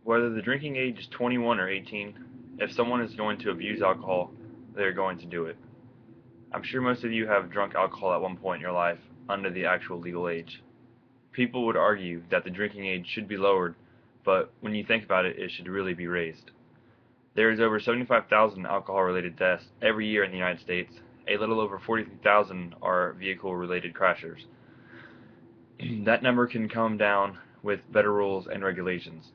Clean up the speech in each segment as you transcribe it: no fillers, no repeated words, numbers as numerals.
Whether the drinking age is 21 or 18, if someone is going to abuse alcohol, they are going to do it. I'm sure most of you have drunk alcohol at one point in your life under the actual legal age. People would argue that the drinking age should be lowered, but when you think about it, it should really be raised. There is over 75,000 alcohol-related deaths every year in the United States. A little over 43,000 are vehicle-related crashers. That number can come down with better rules and regulations.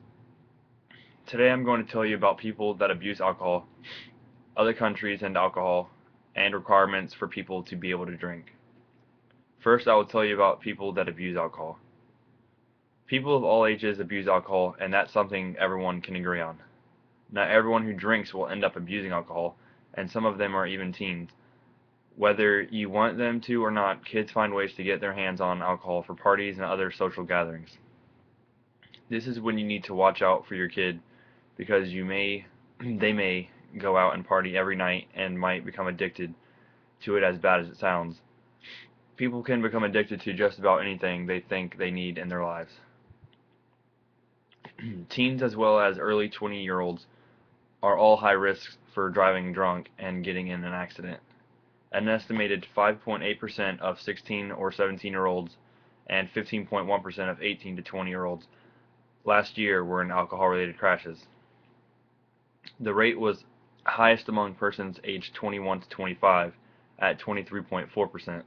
Today I'm going to tell you about people that abuse alcohol, other countries and alcohol, and requirements for people to be able to drink. First, I will tell you about people that abuse alcohol. People of all ages abuse alcohol, and that's something everyone can agree on. Not everyone who drinks will end up abusing alcohol, and some of them are even teens. Whether you want them to or not, kids find ways to get their hands on alcohol for parties and other social gatherings. This is when you need to watch out for your kid because they may go out and party every night and might become addicted to it as bad as it sounds. People can become addicted to just about anything they think they need in their lives. Teens as well as early 20-year-olds are all high risks for driving drunk and getting in an accident. An estimated 5.8% of 16 or 17-year-olds and 15.1% of 18 to 20-year-olds last year were in alcohol-related crashes. The rate was highest among persons aged 21 to 25 at 23.4%.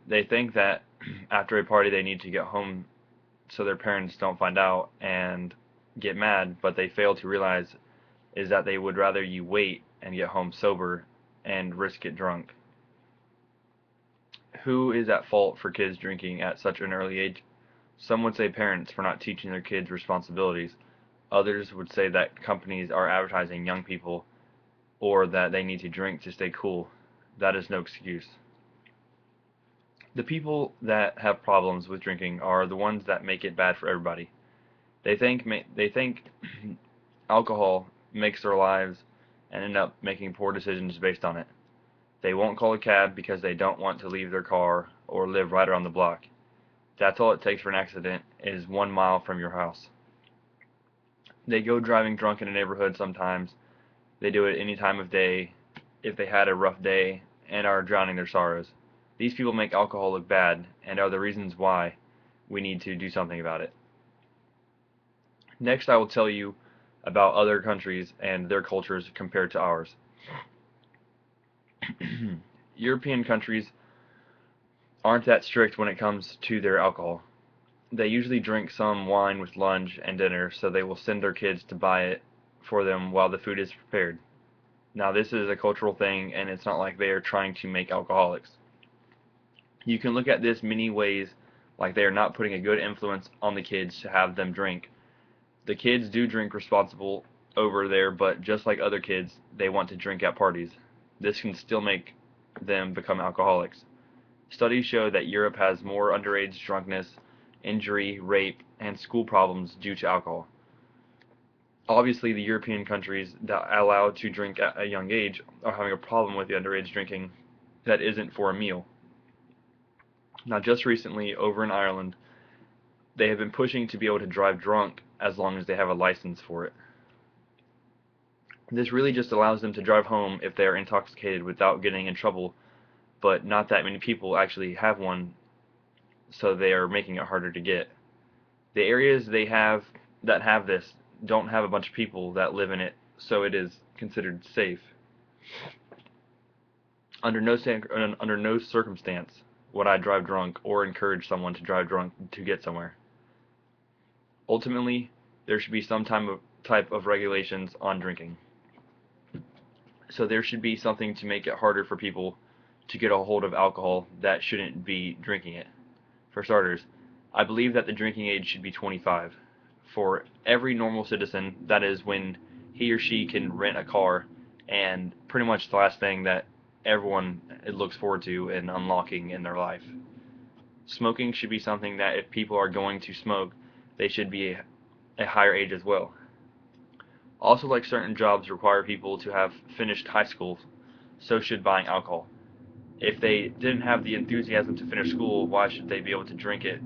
They think that after a party they need to get home so their parents don't find out and get mad, but they fail to realize is that they would rather you wait and get home sober and risk it drunk. Who is at fault for kids drinking at such an early age? Some would say parents for not teaching their kids responsibilities. Others would say that companies are advertising young people or that they need to drink to stay cool. That is no excuse. The people that have problems with drinking are the ones that make it bad for everybody. They think alcohol makes their lives and end up making poor decisions based on it. They won't call a cab because they don't want to leave their car or live right around the block. That's all it takes for an accident is 1 mile from your house. They go driving drunk in a neighborhood sometimes. They do it any time of day if they had a rough day and are drowning their sorrows. These people make alcohol look bad and are the reasons why we need to do something about it. Next, I will tell you about other countries and their cultures compared to ours. European countries aren't that strict when it comes to their alcohol. They usually drink some wine with lunch and dinner, so they will send their kids to buy it for them while the food is prepared. Now, this is a cultural thing, and it's not like they are trying to make alcoholics. You can look at this many ways, like they are not putting a good influence on the kids to have them drink. The kids do drink responsible over there, but just like other kids, they want to drink at parties. This can still make them become alcoholics. Studies show that Europe has more underage drunkenness, injury, rape, and school problems due to alcohol. Obviously, the European countries that are allowed to drink at a young age are having a problem with the underage drinking that isn't for a meal. Now, just recently, over in Ireland, they have been pushing to be able to drive drunk as long as they have a license for it. This really just allows them to drive home if they are intoxicated without getting in trouble, but not that many people actually have one, so they are making it harder to get. The areas that have this don't have a bunch of people that live in it, so it is considered safe. Under no circumstance would I drive drunk or encourage someone to drive drunk to get somewhere. Ultimately, there should be some type of regulations on drinking. So there should be something to make it harder for people to get a hold of alcohol that shouldn't be drinking it. For starters, I believe that the drinking age should be 25. For every normal citizen, that is when he or she can rent a car, and pretty much the last thing that everyone looks forward to in unlocking in their life. Smoking should be something that if people are going to smoke, they should be a higher age as well. Also, like certain jobs require people to have finished high school, so should buying alcohol. If they didn't have the enthusiasm to finish school, why should they be able to drink it?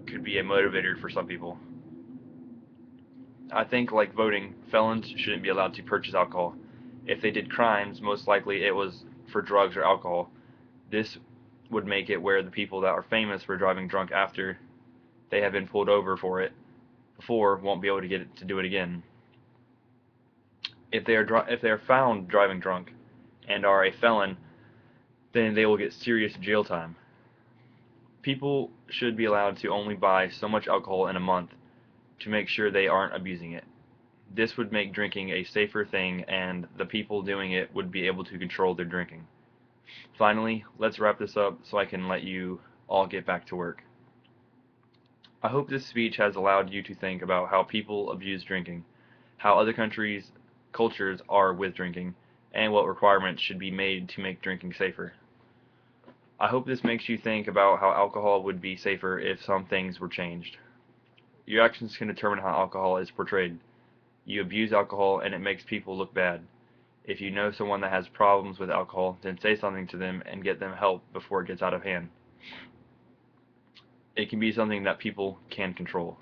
Could be a motivator for some people. I think, like voting, felons shouldn't be allowed to purchase alcohol. If they did crimes, most likely it was for drugs or alcohol. This would make it where the people that are famous for driving drunk after they have been pulled over for it before won't be able to get it to do it again. If they are found driving drunk and are a felon, then they will get serious jail time. People should be allowed to only buy so much alcohol in a month to make sure they aren't abusing it. This would make drinking a safer thing, and the people doing it would be able to control their drinking. Finally, let's wrap this up so I can let you all get back to work. I hope this speech has allowed you to think about how people abuse drinking, how other countries' cultures are with drinking, and what requirements should be made to make drinking safer. I hope this makes you think about how alcohol would be safer if some things were changed. Your actions can determine how alcohol is portrayed. You abuse alcohol and it makes people look bad. If you know someone that has problems with alcohol, then say something to them and get them help before it gets out of hand. It can be something that people can control.